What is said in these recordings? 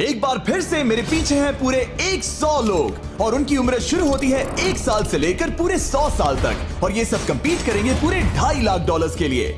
एक बार फिर से मेरे पीछे हैं पूरे 100 लोग और उनकी उम्र शुरू होती है 1 साल से लेकर पूरे 100 साल तक और ये सब कंपीट करेंगे पूरे $2.5 लाख के लिए।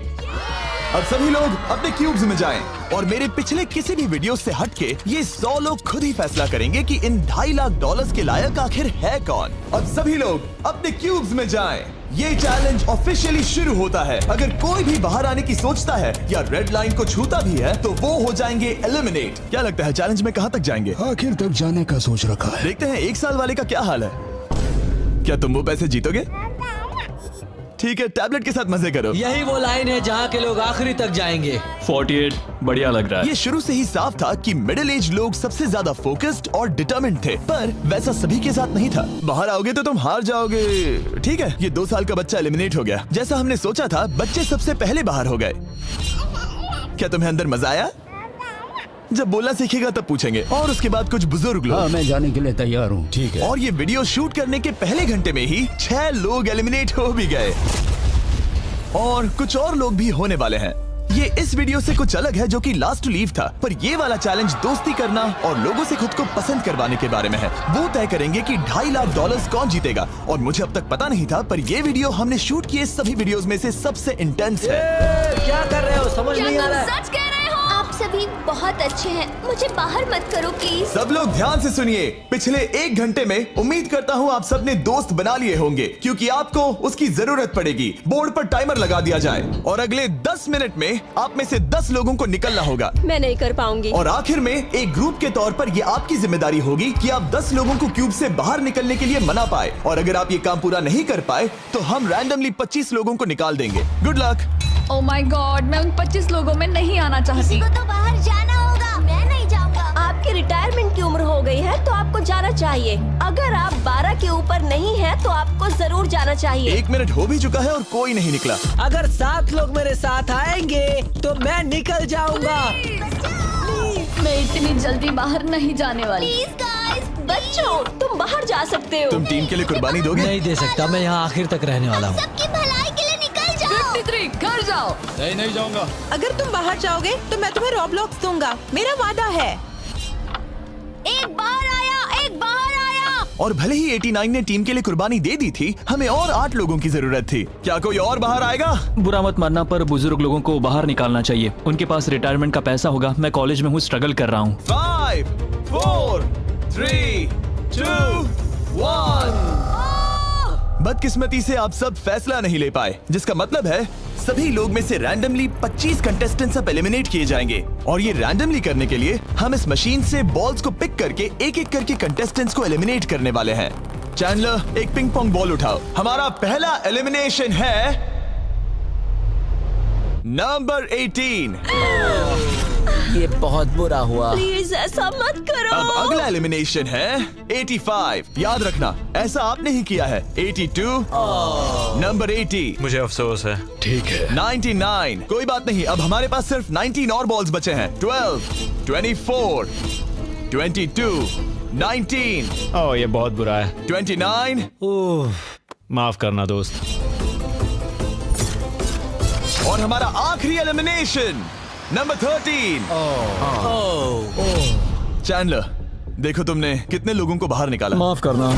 अब सभी लोग अपने क्यूब्स में जाएं और मेरे पिछले किसी भी वीडियो से हटके ये 100 लोग खुद ही फैसला करेंगे कि इन $2.5 लाख के लायक आखिर है कौन। अब सभी लोग अपने क्यूब्स में जाएं। ये चैलेंज ऑफिशियली शुरू होता है। अगर कोई भी बाहर आने की सोचता है या रेड लाइन को छूता भी है तो वो हो जाएंगे एलिमिनेट। क्या लगता है चैलेंज में कहाँ तक जाएंगे? आखिर तक जाने का सोच रखा है। देखते हैं 1 साल वाले का क्या हाल है। क्या तुम वो पैसे जीतोगे? ठीक है, टैबलेट के साथ मजे करो। यही वो लाइन है जहाँ के लोग आखिरी तक जाएंगे। 48 बढ़िया लग रहा है। ये शुरू से ही साफ था कि मिडिल एज लोग सबसे ज्यादा फोकस्ड और डिटरमिन्ड थे, पर वैसा सभी के साथ नहीं था। बाहर आओगे तो तुम हार जाओगे। ठीक है, ये 2 साल का बच्चा एलिमिनेट हो गया। जैसा हमने सोचा था, बच्चे सबसे पहले बाहर हो गए। क्या तुम्हें अंदर मजा आया? जब बोलना सीखेगा तब पूछेंगे। और उसके बाद कुछ बुजुर्ग लोग। हाँ, मैं जाने के लिए तैयार हूँ। ठीक है। और ये वीडियो शूट करने के पहले घंटे में ही 6 लोग एलिमिनेट हो भी गए और कुछ और लोग भी होने वाले हैं। ये इस वीडियो से कुछ अलग है जो कि लास्ट टू लीव था, पर ये वाला चैलेंज दोस्ती करना और लोगों से खुद को पसंद करवाने के बारे में है। वो तय करेंगे कि $2.5 लाख कौन जीतेगा और मुझे अब तक पता नहीं था, पर ये वीडियो हमने शूट किए सभी वीडियोस में से सबसे इंटेंस है। क्या कर रहे हो? समझ नहीं आ रहा है। सच कह रहे हो? आप सभी बहुत अच्छे हैं, मुझे बाहर मत करो प्लीज। सब लोग ध्यान से सुनिए। पिछले 1 घंटे में उम्मीद करता हूँ आप सबने दोस्त बना लिए होंगे, क्योंकि आपको उसकी जरूरत पड़ेगी। बोर्ड पर टाइमर लगा दिया जाए और अगले 10 मिनट में आप में से 10 लोगों को निकलना होगा। मैं नहीं कर पाऊंगी। और आखिर में एक ग्रुप के तौर पर ये आपकी जिम्मेदारी होगी कि आप 10 लोगों को क्यूब से बाहर निकलने के लिए मना पाए, और अगर आप ये काम पूरा नहीं कर पाए तो हम रैंडमली 25 लोगों को निकाल देंगे। Good luck. Oh my God, मैं उन 25 लोगों में नहीं आना चाहती। किसी को तो बाहर जाना होगा। मैं नहीं जाऊंगा। आपकी रिटायरमेंट की उम्र हो गई है तो आपको जाना चाहिए। अगर आप 12 के ऊपर नहीं है तो आपको जरूर जाना चाहिए। 1 मिनट हो भी चुका है और कोई नहीं निकला। अगर 7 लोग मेरे साथ आएंगे तो मैं निकल जाऊंगा। मैं इतनी जल्दी बाहर नहीं जाने वाली। प्लीज गाइस, बच्चों तुम बाहर जा सकते हो। तुम टीम के लिए कुर्बानी दोगे? नहीं दे सकता, मैं यहाँ आखिर तक रहने वाला हूँ। सबकी भलाई के लिए निकल जाओ। 53 घर जाओ। नहीं जाऊंगा। अगर तुम बाहर जाओगे तो मैं तुम्हें रॉब्लॉक्स दूंगा, मेरा वादा है। एक बाहर आया, एक बाहर आया। और भले ही 89 ने टीम के लिए कुर्बानी दे दी थी, हमें और 8 लोगों की जरूरत थी। क्या कोई और बाहर आएगा? बुरा मत मानना, पर बुजुर्ग लोगों को बाहर निकालना चाहिए। उनके पास रिटायरमेंट का पैसा होगा। मैं कॉलेज में हूँ, स्ट्रगल कर रहा हूँ। 5 4 3 2 1। बदकिस्मती से आप सब फैसला नहीं ले पाए, जिसका मतलब है सभी लोग में से रैंडमली 25 कंटेस्टेंट्स अब एलिमिनेट किए जाएंगे। और ये रैंडमली करने के लिए हम इस मशीन से बॉल्स को पिक करके एक-एक करके कंटेस्टेंट्स को एलिमिनेट करने वाले हैं। चैंडलर, एक पिंग पोंग बॉल उठाओ। हमारा पहला एलिमिनेशन है नंबर 18। ये बहुत बुरा हुआ। प्लीज ऐसा मत करो। अब अगला एलिमिनेशन है 85। याद रखना, ऐसा आपने ही किया है। 82, नंबर 80, मुझे अफसोस है। ठीक है। 99, कोई बात नहीं, अब हमारे पास सिर्फ 19 और बॉल्स बचे हैं। 12, 24, 22, 19, ओह ये बहुत बुरा है। 29, माफ करना दोस्त। और हमारा आखिरी एलिमिनेशन नंबर 13। चैंडलर, देखो तुमने कितने लोगों को बाहर निकाला। माफ करना।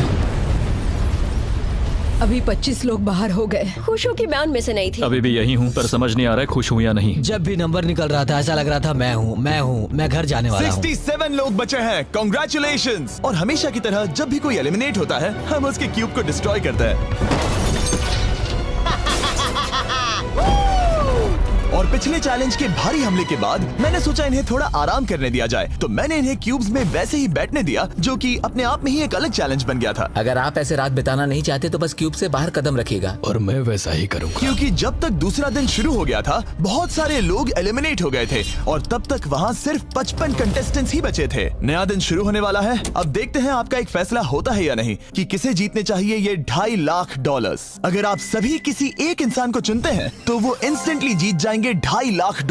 अभी 25 लोग बाहर हो गए। खुश हूँ कि मैं उनमें से नहीं थी। अभी भी यही हूँ, पर समझ नहीं आ रहा है खुश हूँ या नहीं। जब भी नंबर निकल रहा था ऐसा लग रहा था मैं घर जाने वाला हूँ। 67 लोग बचे हैं। कांग्रेचुलेशंस। और हमेशा की तरह जब भी कोई एलिमिनेट होता है, हम उसके क्यूब को डिस्ट्रॉय करते हैं। और पिछले चैलेंज के भारी हमले के बाद मैंने सोचा इन्हें थोड़ा आराम करने दिया जाए, तो मैंने इन्हें क्यूब्स में वैसे ही बैठने दिया, जो कि अपने आप में ही एक अलग चैलेंज बन गया था। अगर आप ऐसे रात बिताना नहीं चाहते तो बस क्यूब से बाहर कदम रखिएगा। और मैं वैसा ही करूँगा। क्योंकि जब तक दूसरा दिन शुरू हो गया था, बहुत सारे लोग एलिमिनेट हो गए थे और तब तक वहाँ सिर्फ 55 कंटेस्टेंट्स ही बचे थे। नया दिन शुरू होने वाला है। अब देखते हैं आपका एक फैसला होता है या नहीं कि किसे जीतने चाहिए ये $2.5 लाख। अगर आप सभी किसी एक इंसान को चुनते हैं तो वो इंस्टेंटली जीत जाएंगे $2.5 लाख।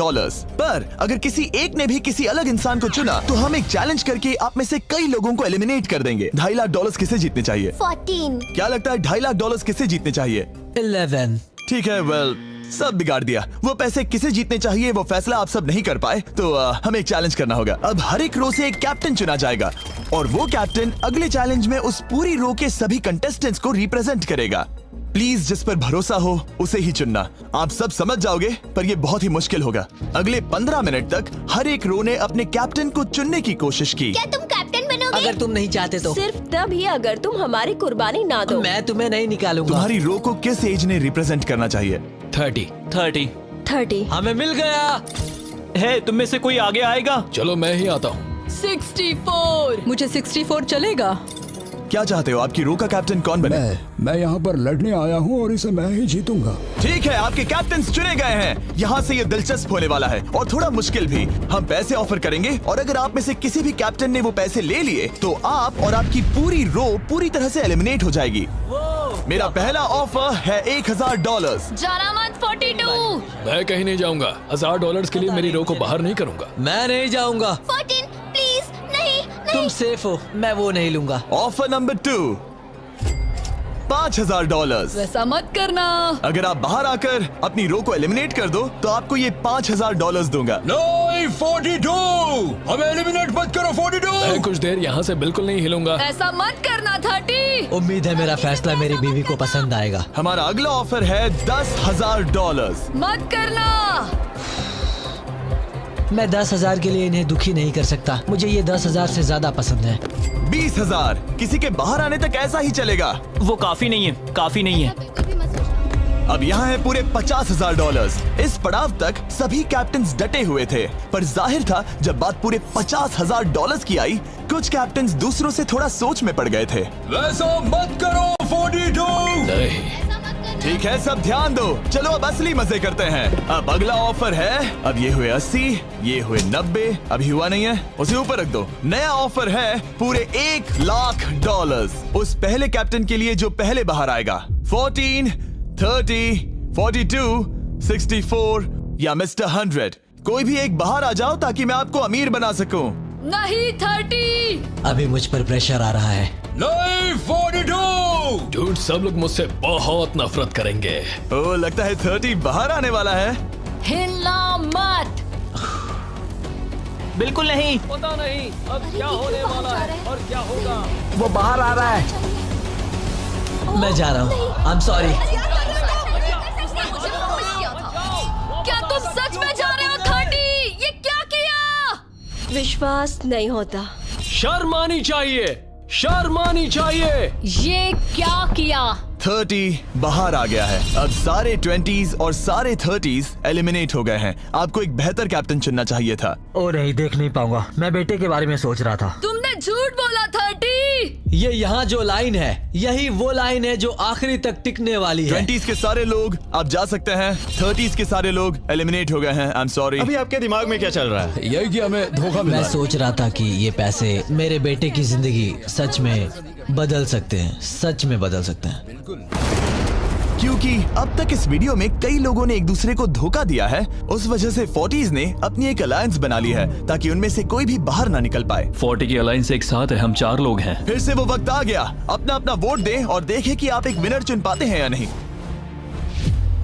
पर अगर किसी एक ने भी किसी अलग इंसान को चुना तो हम एक चैलेंज करके आप में से कई लोगों को एलिमिनेट कर देंगे। $2.5 लाख किसे जीतने चाहिए? 14। क्या लगता है $2.5 लाख किसे जीतने चाहिए? 11। ठीक है, वेल सब बिगाड़ दिया। वो पैसे किसे जीतने चाहिए वो फैसला आप सब नहीं कर पाए, तो हमें एक चैलेंज करना होगा। अब हर एक रो से एक कैप्टन चुना जाएगा और वो कैप्टन अगले चैलेंज में उस पूरी रो के सभी कंटेस्टेंट्स को रिप्रेजेंट करेगा। प्लीज जिस पर भरोसा हो उसे ही चुनना। आप सब समझ जाओगे, पर ये बहुत ही मुश्किल होगा। अगले 15 मिनट तक हर एक रो ने अपने कैप्टन को चुनने की कोशिश की। क्या तुम कैप्टन बनोगे? अगर तुम नहीं चाहते तो सिर्फ तभी अगर तुम हमारी कुर्बानी ना दो। मैं तुम्हें नहीं निकालूंगा। तुम्हारी रो को किस एज ने रिप्रेजेंट करना चाहिए? 30। हमें मिल गया। है तुम में से कोई आगे आएगा? चलो मैं ही आता हूँ। 64। मुझे 64 चलेगा। क्या चाहते हो, आपकी रो का कैप्टन कौन बने? मैं यहाँ पर लड़ने आया हूँ और इसे मैं ही जीतूंगा। ठीक है, आपके कैप्टन चुने गए हैं। यहाँ से ये दिलचस्प होने वाला है और थोड़ा मुश्किल भी। हम पैसे ऑफर करेंगे और अगर आप में से किसी भी कैप्टन ने वो पैसे ले लिए तो आप और आपकी पूरी रो पूरी तरह से एलिमिनेट हो जाएगी। मेरा पहला ऑफर है $1000। जाना मत 42। मैं कहीं नहीं जाऊंगा। $1000 के लिए मेरी रो को बाहर नहीं करूंगा। मैं नहीं जाऊंगा। 14 प्लीज। नहीं तुम सेफ हो, मैं वो नहीं लूंगा। Offer number 2, $5000। वैसा मत करना। अगर आप बाहर आकर अपनी रो को एलिमिनेट कर दो तो आपको ये $5000 दूंगा। नहीं, 42। हमें एलिमिनेट मत करो। 42। मैं कुछ देर यहाँ से बिल्कुल नहीं हिलूंगा। ऐसा मत करना 30। उम्मीद है मेरा फैसला मेरी बीवी को पसंद आएगा। हमारा अगला ऑफर है $10,000। मत करना। मैं 10,000 के लिए इन्हें दुखी नहीं कर सकता। मुझे ये 10,000 से ज्यादा पसंद है। 20,000। किसी के बाहर आने तक ऐसा ही चलेगा। वो काफी नहीं है, काफी नहीं है। अब यहाँ है पूरे $50,000। इस पड़ाव तक सभी कैप्टन्स डटे हुए थे, पर जाहिर था जब बात पूरे $50,000 की आई, कुछ कैप्टन्स दूसरों से थोड़ा सोच में पड़ गए थे। वैसा मत करो 42। नहीं। ठीक है, सब ध्यान दो। चलो अब असली मजे करते हैं। अब अगला ऑफर है, अब ये हुए 80, ये हुए 90, अभी हुआ नहीं है, उसे ऊपर रख दो। नया ऑफर है पूरे $1,00,000 उस पहले कैप्टन के लिए जो पहले बाहर आएगा। 14, 30, 42, 64 या मिस्टर 100। कोई भी एक बाहर आ जाओ ताकि मैं आपको अमीर बना सकूं। नहीं 30। अभी मुझ पर प्रेशर आ रहा है। नहीं 42। डूड, सब लोग मुझसे बहुत नफरत करेंगे। ओ, लगता है 30 बाहर आने वाला है। हिलना मत। बिल्कुल नहीं। पता नहीं अब क्या होने वाला है और क्या होगा। वो बाहर आ रहा है। मैं जा रहा हूँ। आई एम सॉरी। क्या तुम सच में जा रहे हो 30? ये क्या किया? विश्वास नहीं होता। शर्म आनी चाहिए, शर्म आनी चाहिए। ये क्या किया? 30 बाहर आ गया है। अब सारे 20s और सारे 30s एलिमिनेट हो गए हैं। आपको एक बेहतर कैप्टन चुनना चाहिए था। ओ नहीं, देख नहीं पाऊंगा। मैं बेटे के बारे में सोच रहा था। तुमने झूठ बोला 30। ये यहाँ जो लाइन है, यही वो लाइन है जो आखिरी तक टिकने वाली है। 20s के सारे लोग आप जा सकते हैं, 30s के सारे लोग एलिमिनेट हो गए हैं। आई एम सॉरी। अभी आपके दिमाग में क्या चल रहा है? यही कि हमें धोखा मिला। मैं सोच रहा था कि ये पैसे मेरे बेटे की जिंदगी सच में बदल सकते हैं, सच में बदल सकते हैं। क्योंकि अब तक इस वीडियो में कई लोगों ने एक दूसरे को धोखा दिया है, उस वजह से 40s ने अपनी एक अलायंस बना ली है ताकि उनमें से कोई भी बाहर ना निकल पाए। 40 की अलायंस एक साथ है, हम 4 लोग हैं। फिर से वो वक्त आ गया। अपना अपना वोट दें और देखें कि आप एक विनर चुन पाते हैं या नहीं।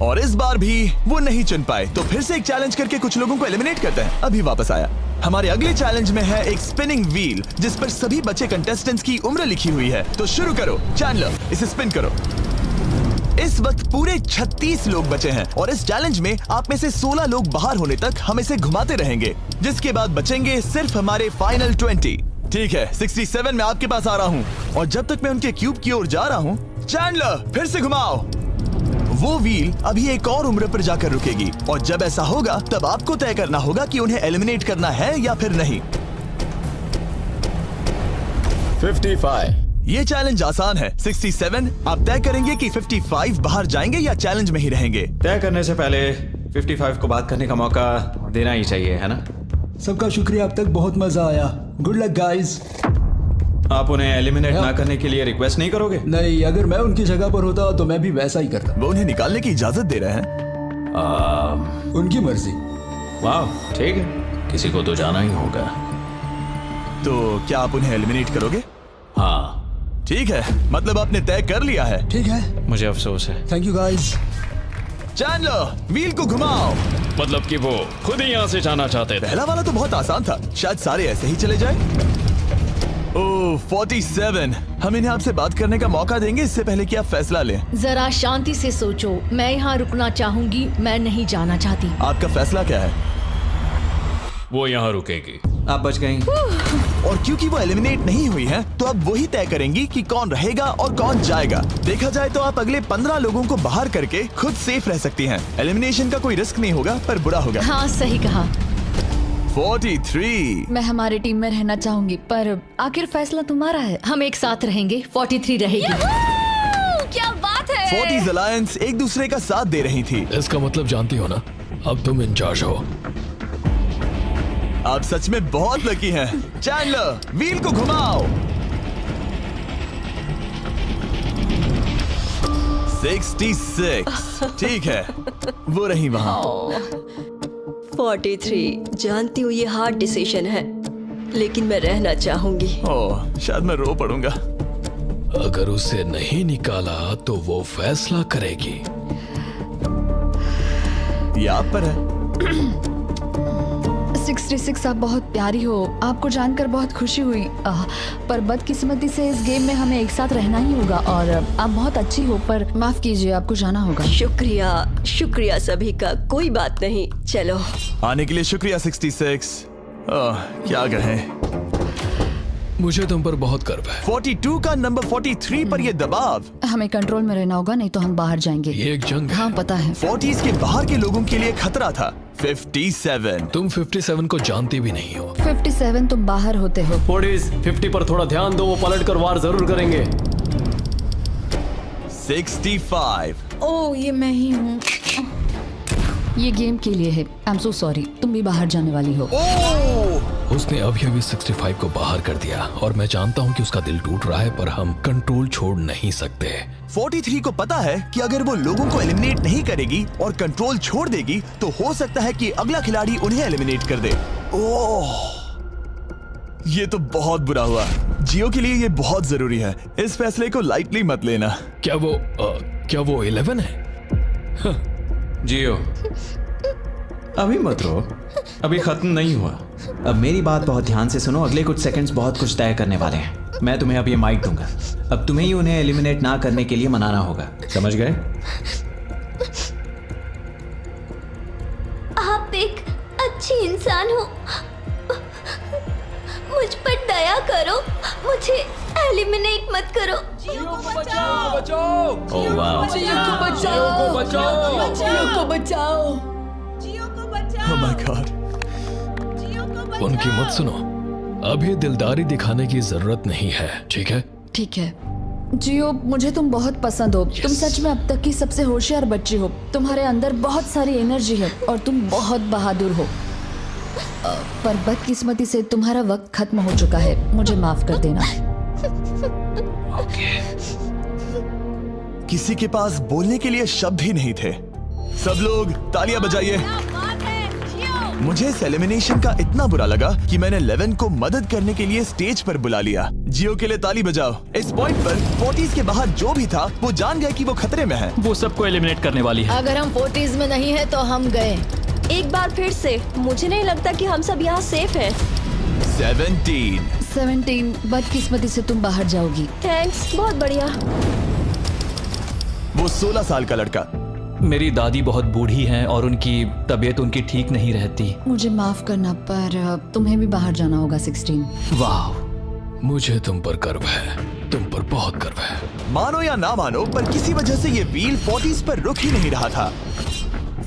और इस बार भी वो नहीं चुन पाए, तो फिर से एक चैलेंज करके कुछ लोगों को एलिमिनेट करते हैं। अभी वापस आया। हमारे अगले चैलेंज में है एक स्पिनिंग व्हील जिस पर सभी बचे कंटेस्टेंट्स की उम्र लिखी हुई है। तो शुरू करो चैंडलर, इसे स्पिन करो। इस वक्त पूरे 36 लोग बचे हैं और इस चैलेंज में आप में से 16 लोग बाहर होने तक हम इसे घुमाते रहेंगे, जिसके बाद बचेंगे सिर्फ हमारे फाइनल 20। ठीक है, 67 में आपके पास आ रहा हूँ और जब तक मैं उनके क्यूब की ओर जा रहा हूँ, चैंडलर फिर से घुमाओ। वो व्हील अभी एक और उम्र पर जाकर रुकेगी और जब ऐसा होगा तब आपको तय करना होगा कि उन्हें एलिमिनेट करना है या फिर नहीं। 55। ये चैलेंज आसान है। 67 आप तय करेंगे कि 55 बाहर जाएंगे या चैलेंज में ही रहेंगे। तय करने से पहले 55 को बात करने का मौका देना ही चाहिए, है ना? सबका शुक्रिया, अब तक बहुत मजा आया। Good luck guys. आप उन्हें एलिमिनेट ना करने के लिए रिक्वेस्ट नहीं करोगे? नहीं, अगर मैं उनकी जगह पर होता तो मैं भी वैसा ही करता। वो उन्हें निकालने की इजाजत दे रहे हैं। उनकी मर्जी। वाह, ठीक है, किसी को तो जाना ही होगा। तो क्या आप उन्हें एलिमिनेट करोगे? हाँ। ठीक है, मतलब आपने तय कर लिया है। ठीक है, मुझे अफसोस है। Thank you guys. Chandler, wheel को घुमाओ। मतलब कि वो खुद ही यहाँ से जाना चाहते थे। पहला वाला तो बहुत आसान था, शायद सारे ऐसे ही चले जाए। ओह 47, हम इन्हें आपसे बात करने का मौका देंगे इससे पहले कि आप फैसला लें। जरा शांति से सोचो, मैं यहाँ रुकना चाहूंगी, मैं नहीं जाना चाहती। आपका फैसला क्या है? वो यहाँ रुकेगी। आप बच गई। और क्योंकि वो एलिमिनेट नहीं हुई है, तो अब वही तय करेंगी कि कौन रहेगा और कौन जाएगा। देखा जाए तो आप अगले 15 लोगों को बाहर करके खुद सेफ रह सकती हैं। एलिमिनेशन का कोई रिस्क नहीं होगा, पर बुरा होगा। हाँ सही कहा। 43। मैं हमारे टीम में रहना चाहूंगी, पर आखिर फैसला तुम्हारा है। हम एक साथ रहेंगे। 43 रहेगी। क्या बात है। 40s अलायंस एक दूसरे का साथ दे रही थी। इसका मतलब जानती हो ना, अब तुम इंचार्ज हो। आप सच में बहुत लकी हैं। चैंडलर, व्हील को घुमाओ। 66। ठीक है, वो रही वहां। 43, जानती हूँ ये हार्ड डिसीजन है, लेकिन मैं रहना चाहूंगी। ओह, शायद मैं रो पड़ूंगा। अगर उसे नहीं निकाला तो वो फैसला करेगी। ये आप पर है। 66, आप बहुत प्यारी हो। आपको जानकर बहुत खुशी हुई, पर बदकिस्मती से इस गेम में हमें एक साथ रहना ही होगा। और आप बहुत अच्छी हो, पर माफ कीजिए, आपको जाना होगा। शुक्रिया, शुक्रिया सभी का। कोई बात नहीं, चलो। आने के लिए शुक्रिया 66। क्या कहें। मुझे तुम पर बहुत गर्व है। 42 का नंबर 43 पर ये दबाव। हमें कंट्रोल में रहना होगा, नहीं तो हम बाहर जाएंगे। ये एक जंग है। हाँ पता है। 40s के बाहर के लोगों के लिए खतरा था। 57। तुम 57 को जानती भी नहीं हो। 57 तुम बाहर होते हो। 50 पर थोड़ा ध्यान दो, वो पलट कर वार जरूर करेंगे। 65। ओह ये मैं ही हूँ। ये गेम के लिए है। आई एम सो सॉरी, तुम भी बाहर जाने वाली हो। उसने अभी 65 को बाहर कर दिया और मैं जानता हूँ कि उसका दिल टूट रहा है, पर हम कंट्रोल छोड़ नहीं सकते। 43 को पता है कि अगर वो लोगों को एलिमिनेट नहीं करेगी और कंट्रोल छोड़ देगी, तो हो सकता है कि अगला खिलाड़ी उन्हें एलिमिनेट कर दे। ओह, ये तो बहुत बुरा हुआ। जियो के लिए ये बहुत जरूरी है। इस फैसले को लाइटली मत लेना। क्या वो 11 है? जियो, अभी मत रो, अभी खत्म नहीं हुआ। अब मेरी बात बहुत ध्यान से सुनो। अगले कुछ सेकंड्स बहुत कुछ तय करने वाले हैं। मैं तुम्हें अब ये माइक दूंगा। अब तुम्हें ही उन्हें एलिमिनेट ना करने के लिए मनाना होगा, समझ गए? आप एक अच्छी इंसान हो, मुझ पर दया करो, मुझे एलिमिनेट मत करो। जियो को बचाओ। ओह वाह। जियो को बचाओ। जियो को बचाओ। Oh my God। उनकी मत सुनो, अभी दिलदारी दिखाने की जरूरत नहीं है, ठीक है? ठीक है। जियो, मुझे तुम बहुत पसंद हो। तुम सच में अब तक की सबसे होशियार बच्ची हो। तुम्हारे अंदर बहुत सारी एनर्जी है और तुम बहुत बहादुर हो। पर बदकिस्मती से तुम्हारा वक्त खत्म हो चुका है। मुझे माफ कर देना। किसी के पास बोलने के लिए शब्द ही नहीं थे। सब लोग तालियां बजाइए। मुझे इस एलिमिनेशन का इतना बुरा लगा कि मैंने 11 को मदद करने के लिए स्टेज पर बुला लिया। जियो के लिए ताली बजाओ। इस पॉइंट पर 40s के बाहर जो भी था वो जान गया कि वो खतरे में है। वो सबको एलिमिनेट करने वाली है। अगर हम 40s में नहीं है तो हम गए। एक बार फिर से, मुझे नहीं लगता कि हम सब यहाँ सेफ हैं। 17। बदकिस्मती से तुम बाहर जाओगी। थैंक्स, बहुत बढ़िया। वो 16 साल का लड़का। मेरी दादी बहुत बूढ़ी हैं और उनकी तबीयत उनकी ठीक नहीं रहती। मुझे माफ करना, पर तुम्हें भी बाहर जाना होगा। 16। वाह, मुझे तुम पर गर्व है, तुम पर बहुत गर्व है। मानो या ना मानो, पर किसी वजह से ये व्हील 40s पर रुक ही नहीं रहा था।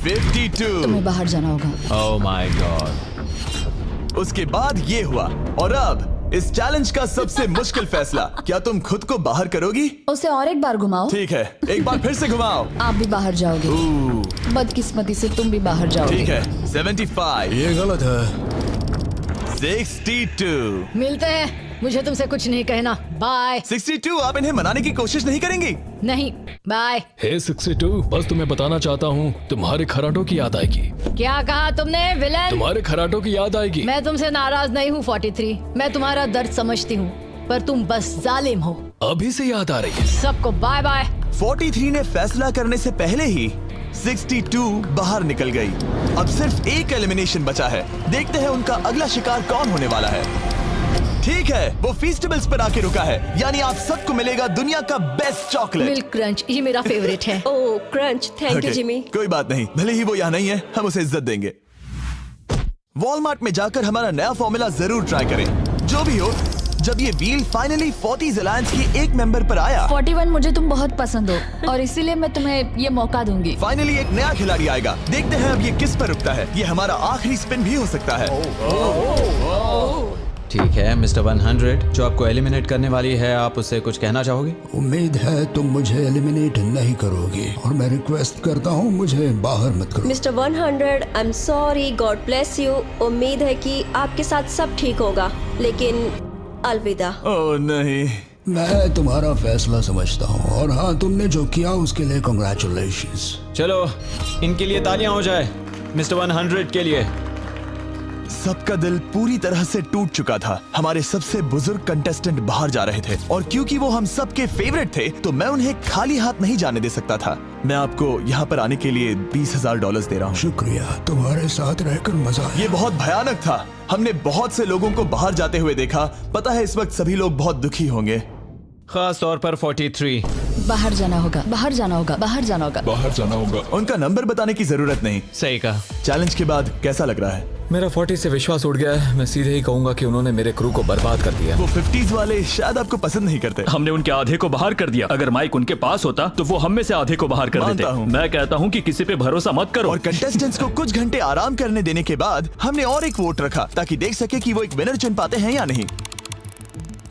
52। तुम्हें बाहर जाना होगा। ओह माय गॉड। उसके बाद ये हुआ, और अब इस चैलेंज का सबसे मुश्किल फैसला। क्या तुम खुद को बाहर करोगी? उसे और एक बार घुमाओ। ठीक है, एक बार फिर से घुमाओ। आप भी बाहर जाओगे। बदकिस्मती से तुम भी बाहर जाओगे। ठीक है। 75। ये गलत है। 62। मिलते हैं, मुझे तुमसे कुछ नहीं कहना। बाय। 62। आप इन्हें मनाने की कोशिश नहीं करेंगी? नहीं, बाय। हे 62, बस तुम्हें बताना चाहता हूँ, तुम्हारे खराटों की याद आएगी। क्या कहा तुमने विलन? तुम्हारे खराटों की याद आएगी। मैं तुमसे नाराज नहीं हूँ 43, मैं तुम्हारा दर्द समझती हूँ, पर तुम बस जालिम हो। अभी से याद आ रही है। सबको बाय बाय। 43 ने फैसला करने से पहले ही 62 बाहर निकल गई। अब सिर्फ एक एलिमिनेशन बचा है। देखते हैं उनका अगला शिकार कौन होने वाला है। ठीक है, वो फीस्टेबल्स पर आके रुका है, यानी आप सबको मिलेगा दुनिया का बेस्ट चॉकलेट। मिल्क क्रंच, ये मेरा फेवरेट है। ओह क्रंच, थैंक यू जिमी। कोई बात नहीं, भले ही वो यहाँ नहीं है, हम उसे इज्जत देंगे। वॉलमार्ट में जाकर हमारा नया फॉर्मूला जरूर ट्राई करें। जो भी हो, जब ये व्हील फाइनली 40s अलायंस की एक मेंबर पर आया। 41 मुझे तुम बहुत पसंद हो और इसीलिए मैं तुम्हें ये मौका दूंगी। फाइनली एक नया खिलाड़ी आएगा। देखते हैं अब ये किस पर रुकता है। ये हमारा आखिरी स्पिन भी हो सकता है। ठीक है मिस्टर 100, जो आपको एलिमिनेट करने वाली है, आप उससे कुछ कहना चाहोगे? उम्मीद है तुम मुझे एलिमिनेट नहीं करोगे और मैं रिक्वेस्ट करता हूँ मुझे बाहर मत करो। Mister 100, I am sorry, God bless you. उम्मीद है कि आपके साथ सब ठीक होगा, लेकिन अलविदा। ओह नहीं, मैं तुम्हारा फैसला समझता हूँ और हाँ, तुमने जो किया उसके लिए कांग्रेचुलेशंस। चलो इनके लिए तालियां हो जाए, मिस्टर 100 के लिए। सबका दिल पूरी तरह से टूट चुका था। हमारे सबसे बुजुर्ग कंटेस्टेंट बाहर जा रहे थे और क्योंकि वो हम सबके फेवरेट थे तो मैं उन्हें खाली हाथ नहीं जाने दे सकता था। मैं आपको यहाँ पर आने के लिए $20,000 दे रहा हूँ। शुक्रिया, तुम्हारे साथ रहकर मजा आया। ये बहुत भयानक था। हमने बहुत से लोगों को बाहर जाते हुए देखा। पता है इस वक्त सभी लोग बहुत दुखी होंगे, खास तौर पर 43। बाहर जाना होगा, बाहर जाना होगा, बाहर जाना होगा, बाहर जाना होगा। उनका नंबर बताने की जरूरत नहीं। सही कहा। चैलेंज के बाद कैसा लग रहा है? मेरा 40 से विश्वास उड़ गया है। मैं सीधे ही कहूंगा कि उन्होंने मेरे क्रू को बर्बाद कर दिया। वो 50s वाले शायद आपको पसंद नहीं करते। हमने उनके आधे को बाहर कर दिया। अगर माइक उनके पास होता तो वो हम में से आधे को बाहर कर देते। मैं कहता हूँ कि किसी पे भरोसा मत करो। और कंटेस्टेंट्स को कुछ घंटे आराम करने देने के बाद हमने और एक वोट रखा ताकि देख सके कि वो एक विनर चुन पाते हैं या नहीं।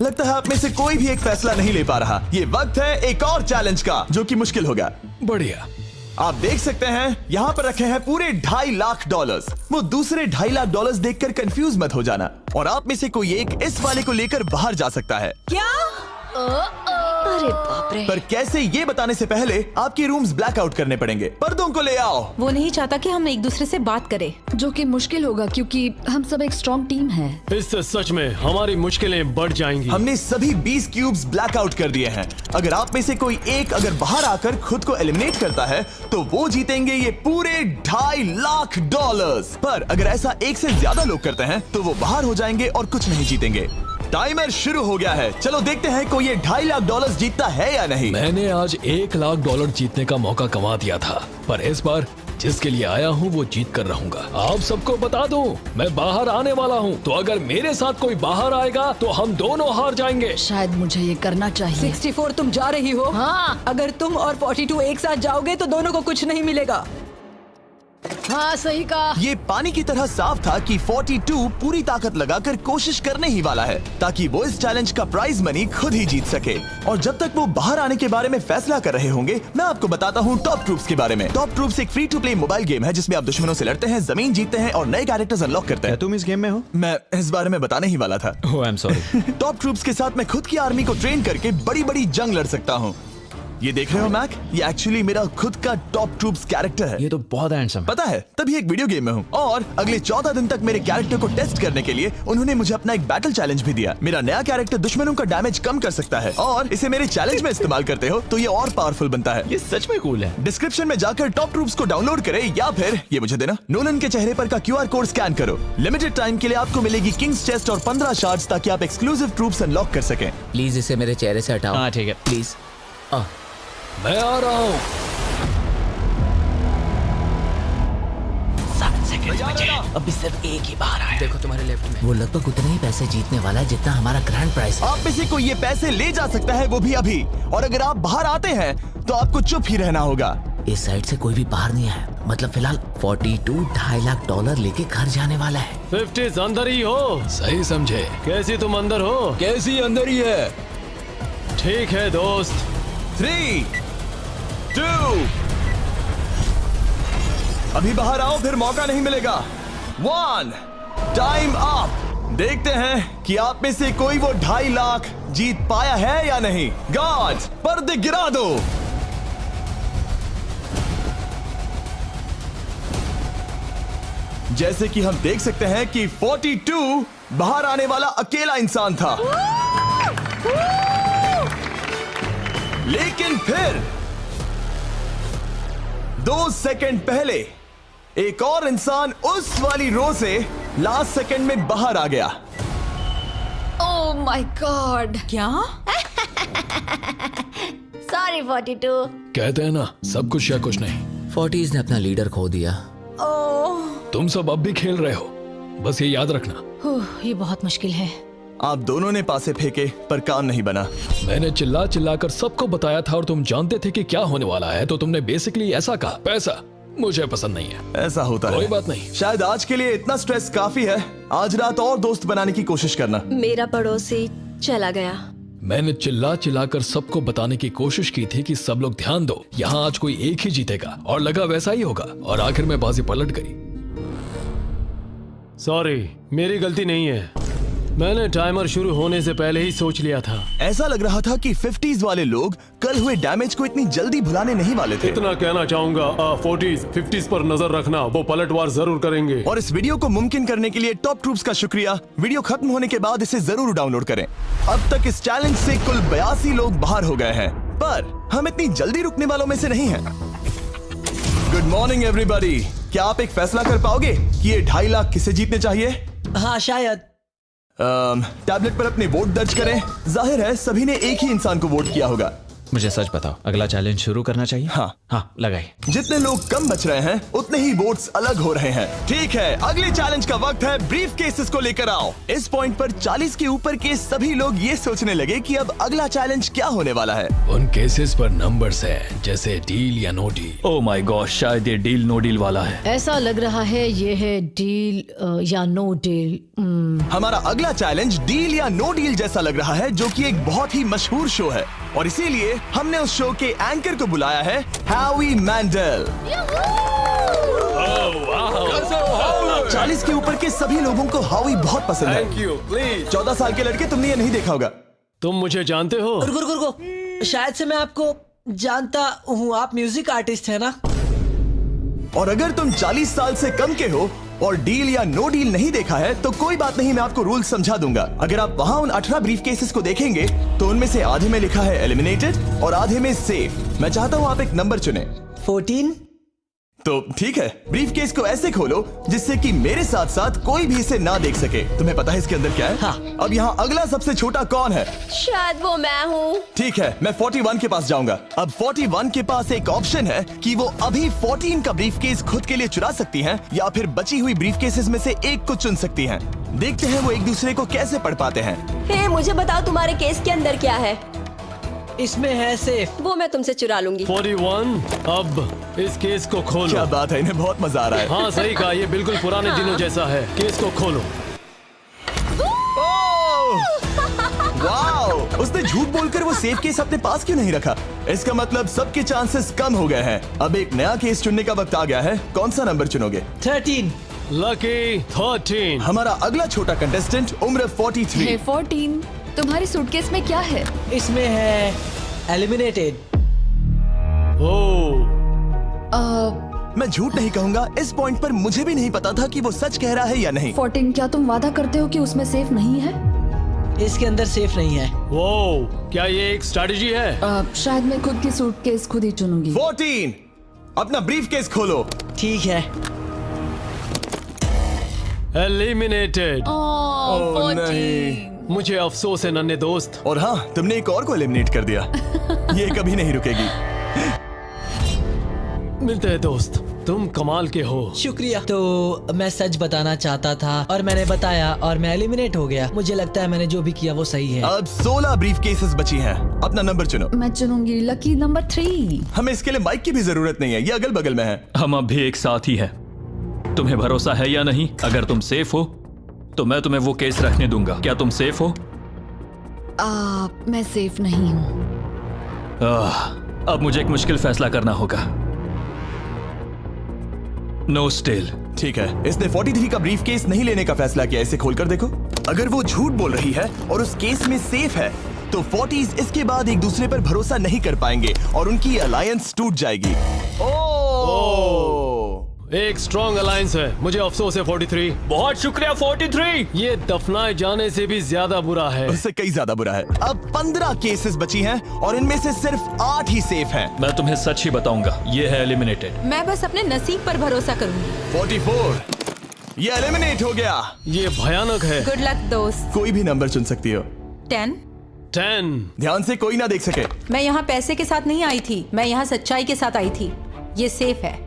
लगता है आप में से कोई भी एक फैसला नहीं ले पा रहा। ये वक्त है एक और चैलेंज का, जो कि मुश्किल होगा। बढ़िया। आप देख सकते हैं यहाँ पर रखे हैं पूरे $2.5 लाख। वो दूसरे $2.5 लाख देखकर कंफ्यूज मत हो जाना। और आप में से कोई एक इस वाले को लेकर बाहर जा सकता है। क्या? अरे बाप रे। पर कैसे, ये बताने से पहले आपके रूम्स ब्लैकआउट करने पड़ेंगे। पर्दों को ले आओ। वो नहीं चाहता कि हम एक दूसरे से बात करें, जो कि मुश्किल होगा क्योंकि हम सब एक स्ट्रॉन्ग टीम है। इससे सच में हमारी मुश्किलें बढ़ जाएंगी। हमने सभी 20 क्यूब्स ब्लैकआउट कर दिए हैं। अगर आप में से कोई एक अगर बाहर आकर खुद को एलिमिनेट करता है तो वो जीतेंगे ये पूरे $2.5 लाख। पर अगर ऐसा एक से ज्यादा लोग करते हैं तो वो बाहर हो जाएंगे और कुछ नहीं जीतेंगे। टाइमर शुरू हो गया है। चलो देखते हैं कोई ये $2.5 लाख जीतता है या नहीं। मैंने आज $1 लाख जीतने का मौका गंवा दिया था, पर इस बार जिसके लिए आया हूँ वो जीत कर रहूंगा। आप सबको बता दूं, मैं बाहर आने वाला हूँ, तो अगर मेरे साथ कोई बाहर आएगा तो हम दोनों हार जाएंगे। शायद मुझे ये करना चाहिए। 64 तुम जा रही हो? हाँ। अगर तुम और 42 एक साथ जाओगे तो दोनों को कुछ नहीं मिलेगा। हाँ सही कहा। ये पानी की तरह साफ था कि 42 पूरी ताकत लगाकर कोशिश करने ही वाला है ताकि वो इस चैलेंज का प्राइज मनी खुद ही जीत सके। और जब तक वो बाहर आने के बारे में फैसला कर रहे होंगे, मैं आपको बताता हूँ टॉप ट्रूप्स के बारे में। टॉप ट्रूप्स एक free to play mobile game है जिसमें आप दुश्मनों से लड़ते हैं, जमीन जीतते हैं और नए कैरेक्टर्स अनलॉक करते हैं। तुम इस गेम में हो? मैं इस बारे में बताने ही वाला था। Oh, I am sorry. Top troops के साथ मैं खुद की आर्मी को ट्रेन करके बड़ी बड़ी जंग लड़ सकता हूँ। ये देख रहे हो मैक, ये एक्चुअली मेरा खुद का टॉप ट्रूप्स कैरेक्टर है। ये तो बहुत हैंडसम। पता है, तभी एक वीडियो गेम में हूँ। और अगले 14 दिन तक मेरे कैरेक्टर को टेस्ट करने के लिए उन्होंने मुझे अपना एक बैटल चैलेंज भी दिया। मेरा नया कैरेक्टर दुश्मनों का डैमेज कम कर सकता है और इसे मेरे चैलेंज में इस्तेमाल करते हो तो ये और पावरफुल बनता है। ये सच में कूल है। डिस्क्रिप्शन में जाकर टॉप ट्रूप्स को डाउनलोड करें या फिर ये मुझे देना, नोलन के चेहरे पर का QR कोड स्कैन करो। लिमिटेड टाइम के लिए आपको मिलेगी किंग्स चेस्ट और 15 शार्ड्स ताकि आप एक्सक्लूसिव ट्रूप्स अनलॉक कर सकें। प्लीज इसे मेरे चेहरे से हटाओ। हाँ ठीक है, प्लीज। मैं आ रहा हूँ। 7 सेकंड बचे, अभी सिर्फ एक ही बाहर आया। देखो तुम्हारे लेफ्ट में। वो लगभग उतने ही पैसे जीतने वाला है जितना हमारा ग्रैंड प्राइस है। आप में से कोई ये पैसे ले जा सकता है, वो भी अभी। और अगर आप बाहर आते हैं तो आपको चुप ही रहना होगा। इस साइड से कोई भी बाहर नहीं आया। मतलब फिलहाल 42 $2.5 लाख लेके घर जाने वाला है। 50 अंदर ही हो। सही समझे। कैसी तुम अंदर हो? कैसी अंदर ही है। ठीक है दोस्त। 3, 2, अभी बाहर आओ, फिर मौका नहीं मिलेगा। 1, टाइम अप। देखते हैं कि आप में से कोई वो $2.5 लाख जीत पाया है या नहीं। गार्ड्स, पर्दे गिरा दो। जैसे कि हम देख सकते हैं कि 42 बाहर आने वाला अकेला इंसान था, लेकिन फिर 2 सेकंड पहले एक और इंसान उस वाली रो से लास्ट सेकंड में बाहर आ गया। ओह माय गॉड। क्या? सॉरी 42। कहते हैं ना, सब कुछ या कुछ नहीं। 40s ने अपना लीडर खो दिया। तुम सब अब भी खेल रहे हो, बस ये याद रखना। ये बहुत मुश्किल है। आप दोनों ने पासे फेंके पर काम नहीं बना। मैंने चिल्ला चिल्ला कर सबको बताया था और तुम जानते थे कि क्या होने वाला है, तो तुमने बेसिकली ऐसा कहा, पैसा मुझे पसंद नहीं है। ऐसा होता है। कोई बात नहीं। शायद आज के लिए इतना स्ट्रेस काफी है। आज रात और दोस्त बनाने की कोशिश करना। मेरा पड़ोसी चला गया। मैंने चिल्ला चिल्ला कर सबको बताने की कोशिश की थी कि सब लोग ध्यान दो, यहाँ आज कोई एक ही जीतेगा, और लगा वैसा ही होगा, और आखिर में बाजी पलट गई। सॉरी, मेरी गलती नहीं है। मैंने टाइमर शुरू होने से पहले ही सोच लिया था। ऐसा लग रहा था कि 50s वाले लोग कल हुए डैमेज को इतनी जल्दी भुलाने नहीं वाले थे। इतना कहना चाहूंगा, 40s 50s पर नजर रखना, वो पलटवार जरूर करेंगे। और इस वीडियो को मुमकिन करने के लिए टॉप ट्रूप्स का शुक्रिया। वीडियो खत्म होने के बाद इसे जरूर डाउनलोड करें। अब तक इस चैलेंज से कुल 82 लोग बाहर हो गए हैं, पर हम इतनी जल्दी रुकने वालों में से नहीं हैं। Good morning everybody. क्या आप एक फैसला कर पाओगे कि ये 2.5 लाख किसे जीतने चाहिए? हाँ शायद। टैबलेट पर अपने वोट दर्ज करें। जाहिर है सभी ने एक ही इंसान को वोट किया होगा। मुझे सच बताओ, अगला चैलेंज शुरू करना चाहिए? हाँ लगाइए। जितने लोग कम बच रहे हैं उतने ही वोट्स अलग हो रहे हैं। ठीक है, अगले चैलेंज का वक्त है। ब्रीफ केसेस को लेकर आओ। इस पॉइंट पर 40 के ऊपर के सभी लोग ये सोचने लगे कि अब अगला चैलेंज क्या होने वाला है। उन केसेस पर नंबर्स हैं, जैसे डील या no deal. Oh my god, शायद ये डील नो डील वाला है। ऐसा लग रहा है ये है डील या नो डील। हमारा अगला चैलेंज डील या नो डील जैसा लग रहा है, जो कि एक बहुत ही मशहूर शो है, और इसीलिए हमने उस शो के एंकर को बुलाया है, हैवी मैंडल। 40 के ऊपर के सभी लोगों को हावी बहुत पसंद है। Thank you, please. 14 साल के लड़के, तुमने ये नहीं देखा होगा। तुम मुझे जानते हो? रुको, शायद से मैं आपको जानता हूँ। आप म्यूजिक आर्टिस्ट है ना? और अगर तुम 40 साल से कम के हो और डील या नो डील नहीं देखा है तो कोई बात नहीं, मैं आपको रूल समझा दूंगा। अगर आप वहाँ उन 18 ब्रीफ केसेस को देखेंगे तो उनमें से आधे में लिखा है एलिमिनेटेड और आधे में सेफ। मैं चाहता हूँ आप एक नंबर चुने। 14। तो ठीक है, ब्रीफ केस को ऐसे खोलो जिससे कि मेरे साथ साथ कोई भी इसे ना देख सके। तुम्हें पता है इसके अंदर क्या है? हाँ। अब यहाँ अगला सबसे छोटा कौन है? शायद वो मैं हूँ। ठीक है, मैं 41 के पास जाऊंगा। अब 41 के पास एक ऑप्शन है कि वो अभी 14 का ब्रीफ केस खुद के लिए चुरा सकती हैं, या फिर बची हुई ब्रीफ केसेस में से एक को चुन सकती हैं। देखते हैं वो एक दूसरे को कैसे पढ़ पाते हैं। हे, मुझे बताओ तुम्हारे केस के अंदर क्या है? इसमें है सेफ। वो मैं तुमसे चुरा लूंगी। 41, अब इस केस को खोलो। क्या बात है, इन्हें बहुत मजा आ रहा है। हाँ सही कहा, ये बिल्कुल पुराने दिनों जैसा है। केस को खोलो। वाओ! उसने झूठ बोलकर वो सेफ केस अपने पास क्यों नहीं रखा? इसका मतलब सबके चांसेस कम हो गए हैं। अब एक नया केस चुनने का वक्त आ गया है। कौन सा नंबर चुनोगे? 13। लकी 13। हमारा अगला छोटा कंटेस्टेंट उम्र 43। हे 14, तुम्हारी सूटकेस में क्या है? इसमें है एलिमिनेटेड। मैं झूठ नहीं कहूंगा, इस पॉइंट पर मुझे भी नहीं पता था कि वो सच कह रहा है या नहीं। 14, क्या तुम वादा करते हो कि उसमें सेफ नहीं है? इसके अंदर सेफ नहीं है। वो क्या ये एक स्ट्रैटेजी है? शायद मैं खुद की सूटकेस खुद ही चुनूंगी। 14, अपना ब्रीफ केस खोलो। ठीक है। एलिमिनेटेड। ओह नहीं, मुझे अफसोस है नन्हे दोस्त। और हाँ, तुमने एक और को एलिमिनेट कर दिया। ये कभी नहीं रुकेगी। मिलते हैं दोस्त, तुम कमाल के हो। शुक्रिया। तो मैं सच बताना चाहता था और मैंने बताया और मैं एलिमिनेट हो गया। मुझे लगता है मैंने जो भी किया वो सही है। अब 16 ब्रीफ केसेस बची हैं। अपना नंबर चुनो। मैं चुनूंगी लकी नंबर 3। हमें इसके लिए माइक की भी जरूरत नहीं है, ये अगल बगल में है। हम अब भी एक साथ ही हैं। तुम्हें भरोसा है या नहीं? अगर तुम सेफ हो तो मैं तुम्हें वो केस रखने दूंगा। क्या तुम सेफ हो? मैं सेफ नहीं हूँ। अब मुझे एक मुश्किल फैसला करना होगा। Know still. ठीक है, इसने 43 का ब्रीफ केस नहीं लेने का फैसला किया। इसे खोलकर देखो। अगर वो झूठ बोल रही है और उस केस में सेफ है तो 40s इसके बाद एक दूसरे पर भरोसा नहीं कर पाएंगे और उनकी अलायंस टूट जाएगी। एक स्ट्रॉन्ग अलायंस है। मुझे अफसोस है 43। बहुत शुक्रिया 43। ये दफनाए जाने से भी ज्यादा बुरा है। उससे कई ज्यादा बुरा है। अब 15 केसेस बची हैं और इनमें से सिर्फ 8 ही सेफ हैं। मैं तुम्हें सच ही बताऊंगा, ये है एलिमिनेटेड। मैं बस अपने नसीब पर भरोसा करूंगी। 44 ये एलिमिनेट हो गया। ये भयानक है। गुड लक दोस्त। कोई भी नंबर चुन सकती हो। 10। ध्यान से कोई ना देख सके। मैं यहाँ पैसे के साथ नहीं आई थी, मैं यहाँ सच्चाई के साथ आई थी। ये सेफ है।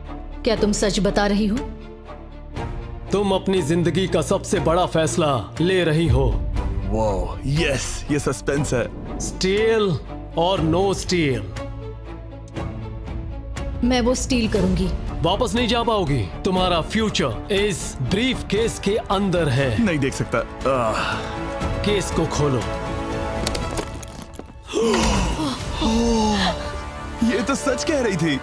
क्या तुम सच बता रही हो? तुम अपनी जिंदगी का सबसे बड़ा फैसला ले रही हो। वो यस, ये सस्पेंस है। स्टील और नो स्टील। मैं वो स्टील करूंगी। वापस नहीं जा पाओगी। तुम्हारा फ्यूचर इस ब्रीफ केस के अंदर है। नहीं देख सकता। केस को खोलो। ये तो सच कह रही थी।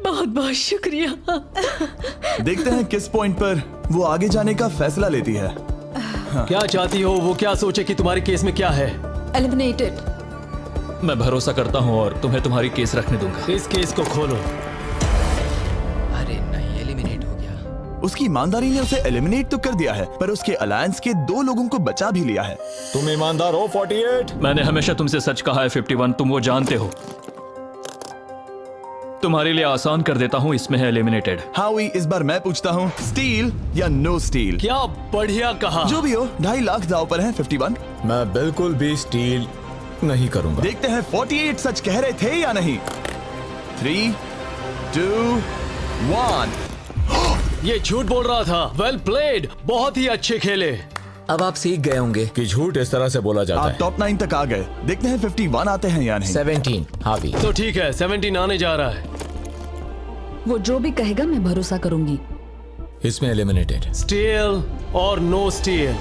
बहुत बहुत शुक्रिया। देखते हैं किस पॉइंट पर वो आगे जाने का फैसला लेती है। क्या चाहती हो? वो क्या सोचे कि तुम्हारे केस में क्या है? एलिमिनेटेड। मैं भरोसा करता हूँ और तुम्हें तुम्हारी केस रखने दूंगा। इस केस को खोलो। अरे नहीं, एलिमिनेट हो गया। उसकी ईमानदारी ने उसे एलिमिनेट तो कर दिया है, पर उसके अलायंस के 2 लोगों को बचा भी लिया है। तुम ईमानदार हो 48। मैंने हमेशा तुमसे सच कहा है 51, तुम वो जानते हो। तुम्हारे लिए आसान कर देता हूँ, इसमें है एलिमिनेटेड। हावी, इस बार मैं पूछता हूँ, स्टील या नो स्टील? क्या बढ़िया कहा। जो भी हो, 2.5 लाख दांव पर है 51। मैं बिल्कुल भी स्टील नहीं करूंगा। देखते हैं 48 सच कह रहे थे या नहीं। 3, 2, 1। ये झूठ बोल रहा था। वेल प्लेड, बहुत ही अच्छे खेले। अब आप सीख गए होंगे कि झूठ इस तरह से बोला जाता है। आप टॉप 9 तक आ गए। देखते हैं 51 आते हैं या नहीं। 17 हावी। तो ठीक है, 17 आने जा रहा है। वो जो भी कहेगा मैं भरोसा करूंगी। इसमें एलिमिनेटेड। स्टील और no steal.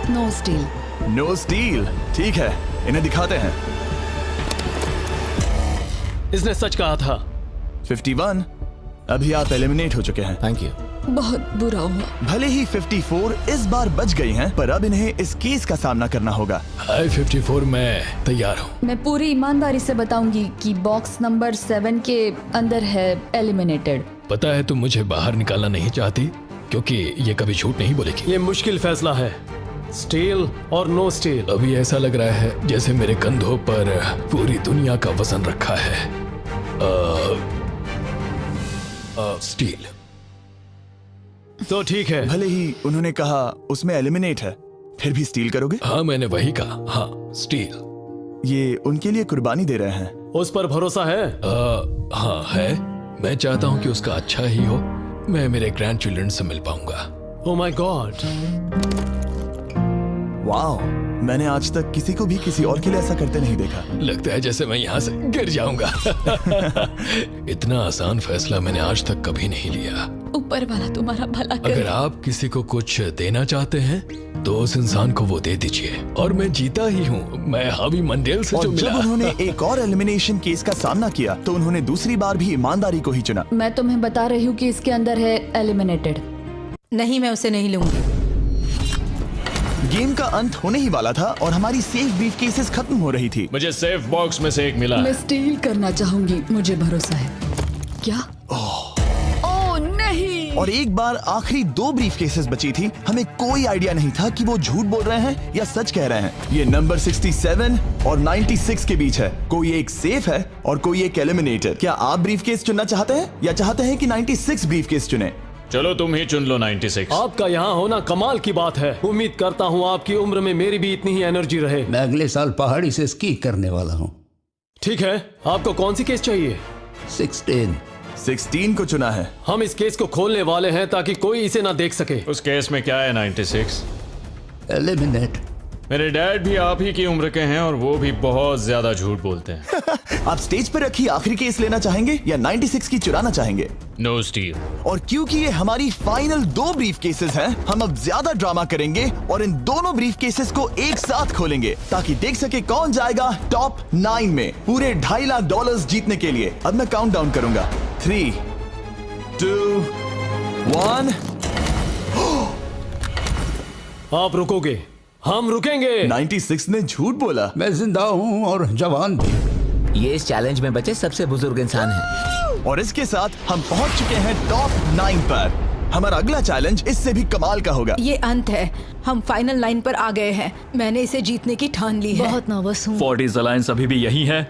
No steal. No steal. ठीक है, इन्हें दिखाते हैं। इसने सच कहा था। 51 अभी आप एलिमिनेट हो चुके हैं। Thank you. बहुत बुरा हुआ। भले ही 54 इस बार बच गई हैं, पर अब इन्हें इस केस का सामना करना होगा। हाय 54, मैं तैयार हूँ। मैं पूरी ईमानदारी से बताऊंगी कि बॉक्स नंबर 7 के अंदर है एलिमिनेटेड। पता है तुम मुझे बाहर निकालना नहीं चाहती, क्योंकि ये कभी झूठ नहीं बोलेगी। ये मुश्किल फैसला है, स्टील और नो स्टील। अभी ऐसा लग रहा है जैसे मेरे कंधों पर पूरी दुनिया का वजन रखा है। स्टील। तो ठीक है। भले ही उन्होंने कहा उसमें एलिमिनेट है, फिर भी स्टील करोगे? हाँ, मैंने वही कहा। हाँ, स्टील। ये उनके लिए कुर्बानी दे रहे हैं। उस पर भरोसा है? हाँ है। मैं चाहता हूँ कि उसका अच्छा ही हो। मैं मेरे ग्रैंड चिल्ड्रन से मिल पाऊंगा। ओह माय गॉड। वाओ, मैंने आज तक किसी को भी किसी और के लिए ऐसा करते नहीं देखा। लगता है जैसे मैं यहाँ से गिर जाऊंगा। इतना आसान फैसला मैंने आज तक कभी नहीं लिया। ऊपर वाला तुम्हारा भला करे। अगर आप किसी को कुछ देना चाहते हैं तो उस इंसान को वो दे दीजिए। और मैं जीता ही हूँ। मैं हावी मंडेल से जो मिला। जब उन्होंने एक और एलिमिनेशन केस का सामना किया तो उन्होंने दूसरी बार भी ईमानदारी को ही चुना। मैं तुम्हें बता रही हूँ कि इसके अंदर है एलिमिनेटेड। नहीं, मैं उसे नहीं लूंगी। गेम का अंत होने ही वाला था और हमारी सेफ ब्रीफ केसेस खत्म हो रही थी। मुझे सेफ बॉक्स में से एक मिला। मैं स्टील करना चाहूंगी, मुझे भरोसा है। क्या? ओह नहीं। और एक बार आखिरी 2 ब्रीफ केसेस बची थी। हमें कोई आइडिया नहीं था कि वो झूठ बोल रहे हैं या सच कह रहे हैं। ये नंबर 67 और 96 के बीच है। कोई एक सेफ है और कोई एक एलिमिनेटेड। क्या आप ब्रीफ केस चुनना चाहते हैं या चाहते हैं कि 96 ब्रीफ केस चुने? चलो तुम ही चुन लो 96। आपका यहाँ होना कमाल की बात है। उम्मीद करता हूँ आपकी उम्र में मेरी भी इतनी ही एनर्जी रहे। मैं अगले साल पहाड़ी से स्की करने वाला हूँ। ठीक है, आपको कौन सी केस चाहिए? 16 को चुना है। हम इस केस को खोलने वाले हैं ताकि कोई इसे ना देख सके। उस केस में क्या है 96? एलिमिनेट। मेरे डैड भी आप ही की उम्र के हैं और वो भी बहुत ज्यादा झूठ बोलते हैं। आप स्टेज पर रखी आखिरी केस लेना चाहेंगे या 96 की चुराना चाहेंगे? No steal. और क्योंकि ये हमारी फाइनल 2 ब्रीफ केसेस हैं, हम अब ज्यादा ड्रामा करेंगे और इन दोनों ब्रीफ केसेस को एक साथ खोलेंगे ताकि देख सके कौन जाएगा टॉप 9 में पूरे $2.5 लाख जीतने के लिए। अब मैं काउंट डाउन करूंगा। 3, 2, 1। आप रुकोगे, हम रुकेंगे। 96 ने झूठ बोला। मैं जिंदा हूँ और जवान भी। ये इस चैलेंज में बचे सबसे बुजुर्ग इंसान हैं। और इसके साथ हम पहुंच चुके हैं टॉप 9 पर। हमारा अगला चैलेंज इससे भी कमाल का होगा। ये अंत है, हम फाइनल लाइन पर आ गए हैं। मैंने इसे जीतने की ठान ली है। बहुत नर्वस हूँ। 40s अलायंस अभी भी यही है।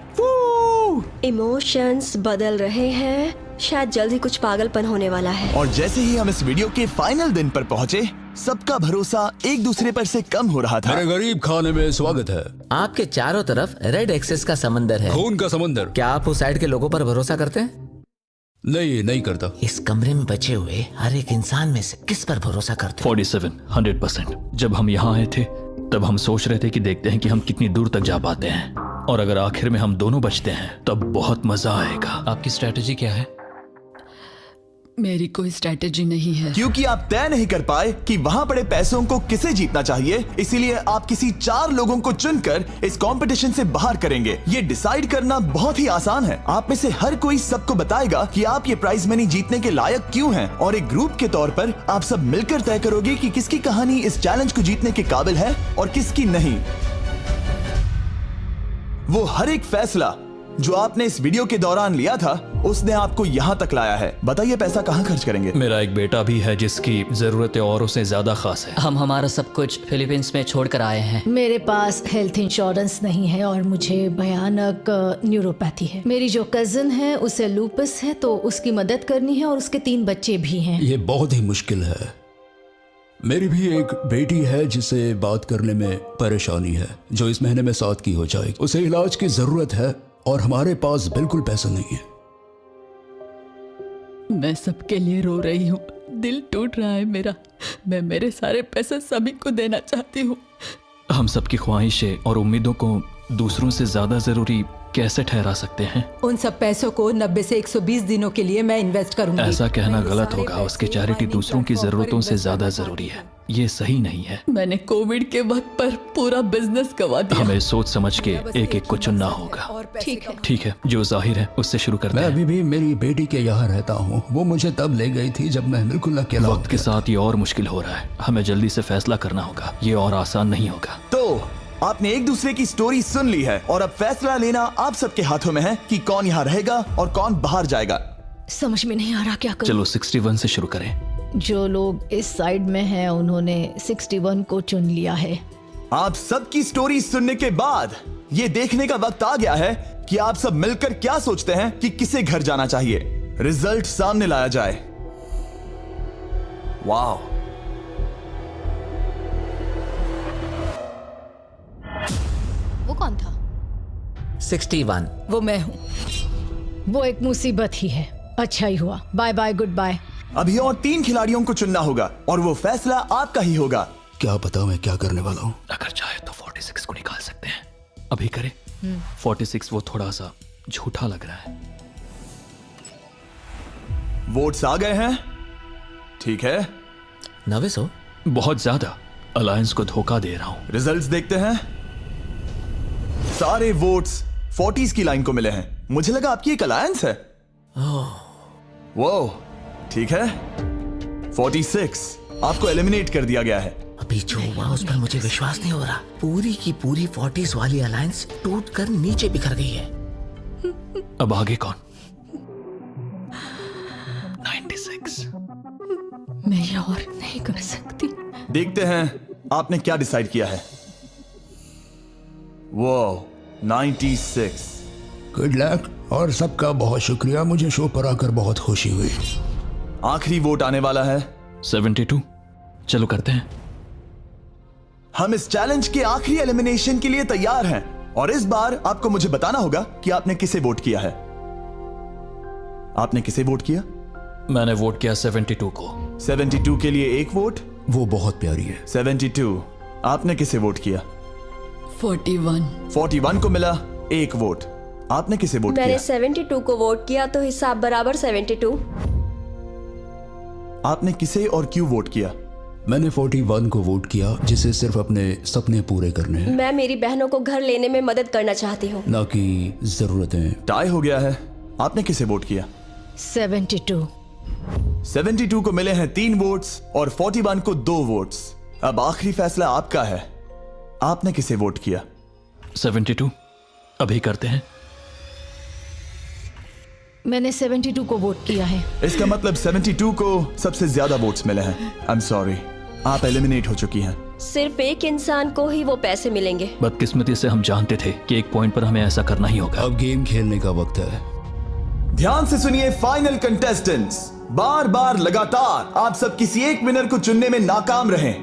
इमोशंस बदल रहे हैं, शायद जल्दी कुछ पागलपन होने वाला है। और जैसे ही हम इस वीडियो के फाइनल दिन पर पहुंचे, सबका भरोसा एक दूसरे पर से कम हो रहा था। मेरे गरीब खाने में स्वागत है। आपके चारों तरफ रेड एक्सेस का समंदर है, खून का समंदर। क्या आप उस साइड के लोगों पर भरोसा करते हैं? नहीं करता। इस कमरे में बचे हुए हर एक इंसान में से किस पर भरोसा करते? 47 100%। जब हम यहाँ आए थे तब हम सोच रहे थे कि देखते हैं कि हम कितनी दूर तक जा पाते हैं, और अगर आखिर में हम दोनों बचते हैं तब बहुत मजा आएगा। आपकी स्ट्रेटेजी क्या है? मेरी कोई स्ट्रेटेजी नहीं है। क्योंकि आप तय नहीं कर पाए कि वहां पड़े पैसों को किसे जीतना चाहिए, इसीलिए आप किसी 4 लोगों को चुनकर इस कंपटीशन से बाहर करेंगे। ये डिसाइड करना बहुत ही आसान है। आप में से हर कोई सबको बताएगा कि आप ये प्राइज मनी जीतने के लायक क्यों हैं, और एक ग्रुप के तौर पर आप सब मिलकर तय करोगे कि किसकी कहानी इस चैलेंज को जीतने के काबिल है और किसकी नहीं। वो हर एक फैसला जो आपने इस वीडियो के दौरान लिया था, उसने आपको यहाँ तक लाया है। बताइए पैसा कहाँ खर्च करेंगे? मेरा एक बेटा भी है जिसकी जरूरतें औरों से ज्यादा खास है। हम हमारा सब कुछ फिलीपींस में छोड़कर आए हैं। मेरे पास हेल्थ इंश्योरेंस नहीं है और मुझे भयानक न्यूरोपैथी है। मेरी जो कजिन है उसे लूपस है, तो उसकी मदद करनी है, और उसके 3 बच्चे भी हैं। ये बहुत ही मुश्किल है। मेरी भी एक बेटी है जिसे बात करने में परेशानी है, जो इस महीने में 7 की हो जाएगी। उसे इलाज की जरूरत है और हमारे पास बिल्कुल पैसा नहीं है। मैं सबके लिए रो रही हूँ, दिल टूट रहा है मेरा। मैं मेरे सारे पैसे सभी को देना चाहती हूँ। हम सबकी ख्वाहिशें और उम्मीदों को दूसरों से ज्यादा जरूरी कैसे ठहरा सकते हैं? उन सब पैसों को 90 से 120 दिनों के लिए मैं इन्वेस्ट करूंगी। ऐसा कहना गलत होगा। उसकी चैरिटी दूसरों की जरूरतों से ज्यादा जरूरी है। ये सही नहीं है। मैंने कोविड के वक्त पर पूरा बिजनेस गवा दिया। हमें सोच समझ के एक एक को चुनना होगा। ठीक है, जो जाहिर है उससे शुरू करते हैं। मैं अभी भी मेरी बेटी के यहाँ रहता हूँ। वो मुझे तब ले गई थी जब मैं बिल्कुल अकेला। वक्त के साथ ये और मुश्किल हो रहा है। हमें जल्दी से फैसला करना होगा। ये और आसान नहीं होगा। तो आपने एक दूसरे की स्टोरी सुन ली है और अब फैसला लेना आप सबके हाथों में है कि कौन यहाँ रहेगा और कौन बाहर जाएगा। समझ में नहीं आ रहा क्या करूं। चलो 61 से शुरू करें। जो लोग इस साइड में हैं उन्होंने 61 को चुन लिया है। आप सबकी स्टोरी सुनने के बाद ये देखने का वक्त आ गया है कि आप सब मिलकर क्या सोचते हैं कि किसे घर जाना चाहिए। रिजल्ट सामने लाया जाए। वाह, वो कौन था? 61। वो मैं हूँ। वो एक मुसीबत ही है। अच्छा ही हुआ। Bye bye, goodbye. अभी और 3 खिलाड़ियों को चुनना होगा और वो फैसला आपका ही होगा। क्या पता मैं क्या करने वाला हूँ। अगर चाहे तो 46 को निकाल सकते हैं। अभी करें। 46 वो थोड़ा सा झूठा लग रहा है। वोट्स आ गए हैं। ठीक है। 900 बहुत ज्यादा। अलायंस को धोखा दे रहा हूं। रिजल्ट्स देखते हैं। सारे वोट्स 40s की लाइन को मिले हैं। मुझे लगा आपकी एक अलायंस है। वो ठीक है। 46 आपको एलिमिनेट कर दिया गया है। अभी जो हुआ उस पर मुझे विश्वास नहीं हो रहा। पूरी की पूरी 40s वाली अलायंस टूटकर नीचे बिखर गई है। अब आगे कौन? 96। मैं ये और नहीं कर सकती। देखते हैं आपने क्या डिसाइड किया है। वो 96। गुड लक और सबका बहुत शुक्रिया। मुझे शो पर आकर बहुत खुशी हुई। आखिरी वोट आने वाला है। 72। चलो करते हैं। हम इस चैलेंज के आखिरी एलिमिनेशन के लिए तैयार हैं और इस बार आपको मुझे बताना होगा कि आपने किसे वोट किया है। आपने किसे वोट किया? मैंने वोट किया 72 को। 72 के लिए 1 वोट। वो बहुत प्यारी है। 72। आपने किसे वोट किया? 41। 41 को मिला 1 वोट। आपने किसे वोट किया? मैंने 72 को वोट किया, तो हिसाब बराबर 72। आपने किसे और क्यों वोट किया? मैंने 41 को वोट किया, जिसे सिर्फ अपने सपने पूरे करने हैं। मैं मेरी बहनों को घर लेने में मदद करना चाहती हूँ, ना कि जरूरतें। टाई हो गया है। आपने किसे वोट किया? 72। 72 को मिले हैं 3 वोट्स और 41 को 2 वोट्स। अब आखिरी फैसला आपका है। आपने किसे वोट किया? 72। अभी करते हैं। मैंने 72 को वोट किया है। इसका मतलब 72 को सबसे ज्यादा वोट्स मिले हैं। आई एम सॉरी, आप एलिमिनेट हो चुकी हैं। सिर्फ एक इंसान को ही वो पैसे मिलेंगे। बदकिस्मती से हम जानते थे कि एक पॉइंट पर हमें ऐसा करना ही होगा। अब गेम खेलने का वक्त है। ध्यान से सुनिए फाइनल कंटेस्टेंट्स, बार बार लगातार आप सब किसी एक विनर को चुनने में नाकाम रहे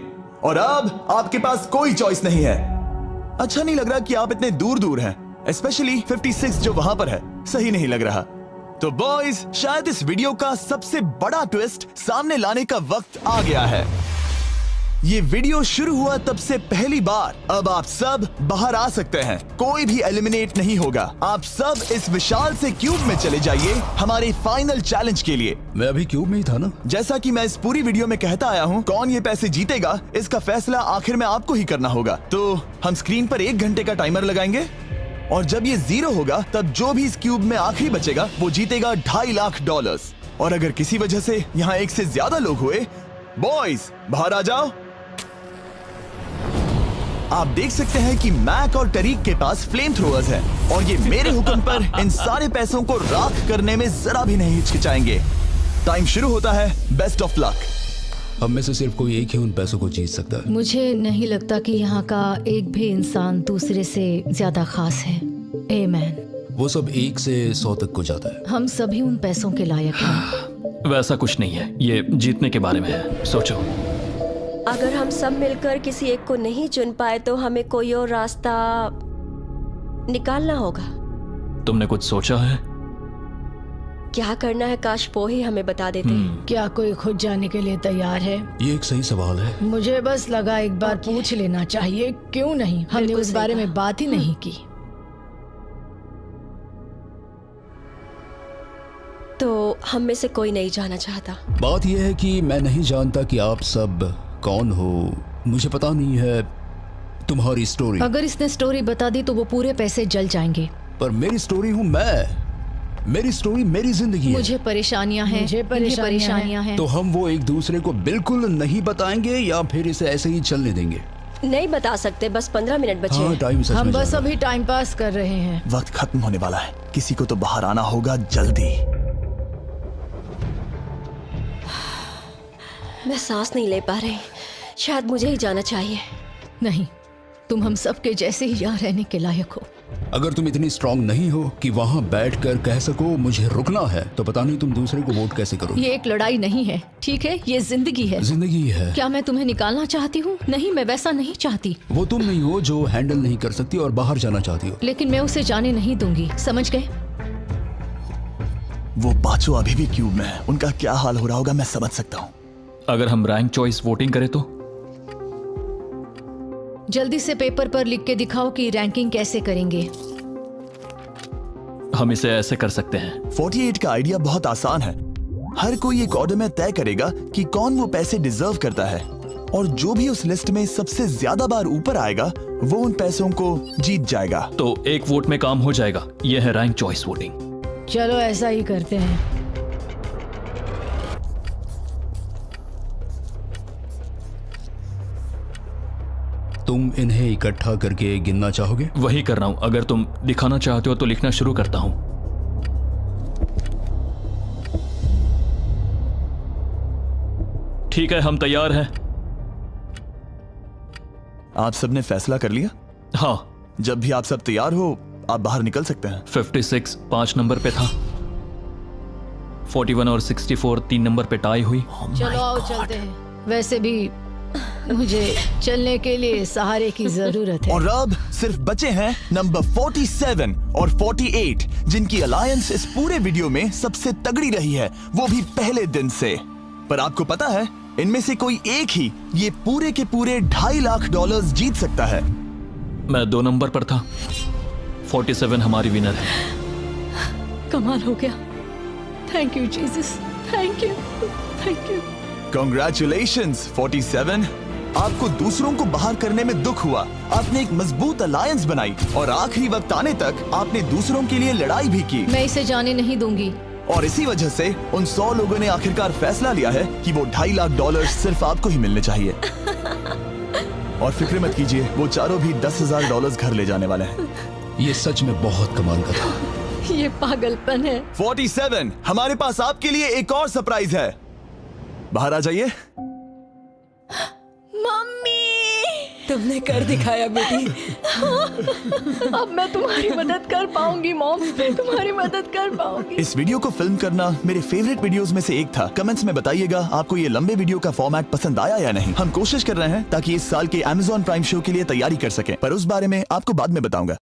और अब आपके पास कोई चॉइस नहीं है। अच्छा नहीं लग रहा कि आप इतने दूर दूर हैं, स्पेशली 56 जो वहां पर है। सही नहीं लग रहा। तो बॉयज, शायद इस वीडियो का सबसे बड़ा ट्विस्ट सामने लाने का वक्त आ गया है। ये वीडियो शुरू हुआ तब से पहली बार अब आप सब बाहर आ सकते हैं। कोई भी एलिमिनेट नहीं होगा। आप सब इस विशाल से क्यूब में चले जाइए हमारे फाइनल चैलेंज के लिए। मैं अभी क्यूब में ही था ना। जैसा कि मैं इस पूरी वीडियो में कहता आया हूँ, कौन ये पैसे जीतेगा इसका फैसला आखिर में आपको ही करना होगा। तो हम स्क्रीन पर 1 घंटे का टाइमर लगाएंगे और जब ये 0 होगा तब जो भी इस क्यूब में आखिरी बचेगा वो जीतेगा $2.5 लाख। और अगर किसी वजह से यहाँ एक से ज्यादा लोग हुए, बॉयज बाहर आ जाओ। आप देख सकते हैं कि मैक और टरीक के पास फ्लेम थ्रोअर्स हैं और ये मेरे हुक्म पर इन सारे पैसों को राख करने में जरा भी नहीं हिचकिचाएंगे। टाइम शुरू होता है। Best of luck. हम में से सिर्फ कोई एक ही उन पैसों को जीत सकता है। मुझे नहीं लगता कि यहाँ का एक भी इंसान दूसरे से ज्यादा खास है। आमीन। वो सब 1 से 100 तक को जाता है। हम सभी उन पैसों के लायक हैं। वैसा कुछ नहीं है, ये जीतने के बारे में है। सोचो, अगर हम सब मिलकर किसी एक को नहीं चुन पाए तो हमें कोई और रास्ता निकालना होगा। तुमने कुछ सोचा है? क्या करना है? काश वो ही हमें बता देते। क्या कोई खुद जाने के लिए तैयार है? ये एक सही सवाल है। मुझे बस लगा एक बार पूछ लेना चाहिए। क्यों नहीं? हमने उस बारे में बात ही नहीं की। तो हम में से कोई नहीं जाना चाहता। बात यह है कि मैं नहीं जानता कि आप सब कौन हो। मुझे पता नहीं है तुम्हारी स्टोरी। अगर इसने स्टोरी बता दी तो वो पूरे पैसे जल जाएंगे। पर मेरी स्टोरी हूँ मैं। मेरी स्टोरी मेरी जिंदगी है। मुझे परेशानियां हैं। मुझे परेशानियां हैं। तो हम वो एक दूसरे को बिल्कुल नहीं बताएंगे या फिर इसे ऐसे ही चलने देंगे? नहीं बता सकते। बस 15 मिनट बचे हैं। टाइम सच में हम बस अभी टाइम पास कर रहे हैं। वक्त खत्म होने वाला है। किसी को तो बाहर आना होगा जल्दी। मैं सांस नहीं ले पा रही। शायद मुझे ही जाना चाहिए। नहीं, तुम हम सब के जैसे ही यहाँ रहने के लायक हो। अगर तुम इतनी स्ट्रांग नहीं हो कि वहाँ बैठकर कह सको मुझे रुकना है, तो पता नहीं तुम दूसरे को वोट कैसे करोगे। ये एक लड़ाई नहीं है, ठीक है? ये जिंदगी है। जिंदगी है। क्या मैं तुम्हें निकालना चाहती हूँ? नहीं, मैं वैसा नहीं चाहती। वो तुम नहीं हो जो हैंडल नहीं कर सकती और बाहर जाना चाहती हो। लेकिन मैं उसे जाने नहीं दूंगी, समझ गए? वो पांचों अभी भी क्यूब में है। उनका क्या हाल हो रहा होगा मैं समझ सकता हूँ। अगर हम रैंक चॉइस वोटिंग करें तो? जल्दी से पेपर पर लिख के दिखाओ कि रैंकिंग कैसे करेंगे। हम इसे ऐसे कर सकते हैं। 48 का आइडिया बहुत आसान है। हर कोई एक ऑर्डर में तय करेगा कि कौन वो पैसे डिजर्व करता है और जो भी उस लिस्ट में सबसे ज्यादा बार ऊपर आएगा वो उन पैसों को जीत जाएगा। तो एक वोट में काम हो जाएगा। यह है रैंक चॉइस वोटिंग। चलो ऐसा ही करते हैं। तुम इन्हें इकट्ठा करके गिनना चाहोगे? वही कर रहा हूं। अगर तुम दिखाना चाहते हो तो लिखना शुरू करता हूं। ठीक है, हम तैयार हैं। आप सबने फैसला कर लिया? हाँ। जब भी आप सब तैयार हो आप बाहर निकल सकते हैं। 56 5 नंबर पे था। 41 और 64 3 नंबर पे टाई हुई। चलो आओ चलते हैं। वैसे भी मुझे चलने के लिए सहारे की जरूरत है। और अब सिर्फ बचे हैं नंबर 47 और 48 जिनकी अलायंस इस पूरे वीडियो में सबसे तगड़ी रही है, वो भी पहले दिन से। पर आपको पता है इनमें से कोई एक ही ये पूरे के पूरे $2.5 लाख जीत सकता है। मैं 2 नंबर पर था। 47 हमारी विनर है। कमाल हो गया। Thank you Jesus, thank you, thank you. Congratulations 47। आपको दूसरों को बाहर करने में दुख हुआ। आपने एक मजबूत अलायंस बनाई और आखिरी वक्त आने तक आपने दूसरों के लिए लड़ाई भी की। मैं इसे जाने नहीं दूंगी। और इसी वजह से उन 100 लोगों ने आखिरकार फैसला लिया है कि वो $2.5 लाख सिर्फ आपको ही मिलने चाहिए। और फिक्र मत कीजिए, वो चारों भी $10,000 घर ले जाने वाले हैं। ये सच में बहुत कमाल का था। ये पागलपन है। 47, हमारे पास आपके लिए एक और सरप्राइज है। बाहर आ जाइए। मम्मी, तुमने कर दिखाया बेटी। अब मैं तुम्हारी मदद कर पाऊंगी मॉम, तुम्हारी मदद कर पाऊंगी। इस वीडियो को फिल्म करना मेरे फेवरेट वीडियोस में से एक था। कमेंट्स में बताइएगा आपको ये लंबे वीडियो का फॉर्मेट पसंद आया या नहीं। हम कोशिश कर रहे हैं ताकि इस साल के Amazon प्राइम शो के लिए तैयारी कर सकें, पर उस बारे में आपको बाद में बताऊंगा।